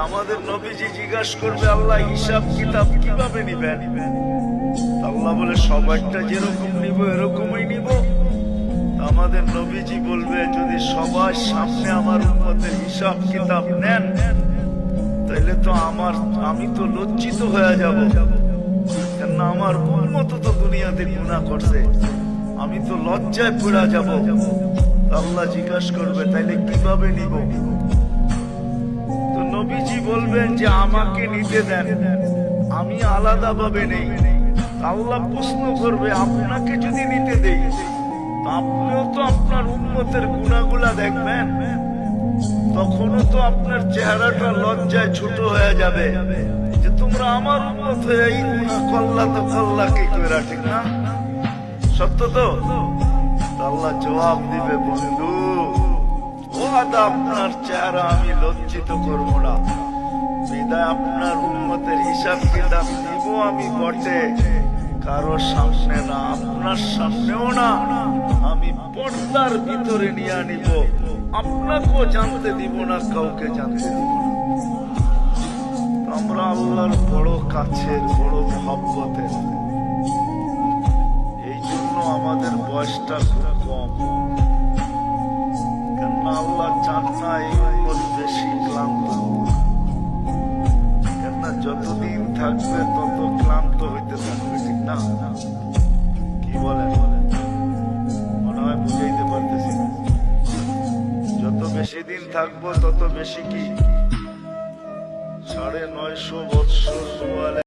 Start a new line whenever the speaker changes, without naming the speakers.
আমাদের নবীজি জিজ্ঞাসা করবে, আল্লাহ হিসাব কিতাব কিভাবে নিবেন? আল্লাহ বলে, সবাইটা যেরকম নিব এরকমই নিব। আমাদের নবীজি বলবে, যদি সবার সামনে আমার উম্মতের হিসাব কিতাব নেন, তাহলে তো আমি তো লজ্জিত হয়ে যাব, কেননা আমার উম্মত তো দুনিয়াতে গুনাহ করছে, আমি তো লজ্জায় পড়ে যাব। আল্লাহ জিজ্ঞাসা করবে, তাইলে কিভাবে নিব? তো নবীজি বলবেন যে আমাকে নিতে দেন, আমি আলাদা ভাবে নেই। আল্লাহ প্রশ্ন করবে, আপনাকে যদি নিতে দেই, আপনিও তো আপনার উম্মতের গুনাহগুলা দেখবেন, তখনও তো আপনার চেহারাটা লজ্জায় ছোট হয়ে যাবে যে তোমরা আমার উম্মত হয়ে এই গুনাহ করলা, তো করলা কি করে, ঠিক না? সত্য তো? আল্লাহ জবাব দিবে, বন্ধু ওয়াদা, আপনার চেহারা আমি লজ্জিত করবো না, বিদায় আপনার উম্মতের হিসাব কিতাব দিব আমি বটে, কারো সামনে না, আপনার সামনেও না, আমি পর্দার ভিতরে নিয়ে নিব, আপনাকেও জানতে দিব না, কাউকে জানতে দিব না। আমরা আল্লাহর বড় কাছের, বড় মহব্বতের, এই জন্য আমাদের বয়সটা খুব কম, কেননা আল্লাহ চান না এই উম্মত বেশি ক্লান্ত, কেননা যতদিন থাকবে তত ক্লান্ত হইতে থাকবে, ঠিক না? কি বলেন? মনে হয় বুঝাইতে পারতেছি। যত বেশি দিন থাকবো তত বেশি কি ৯৫০ বৎসর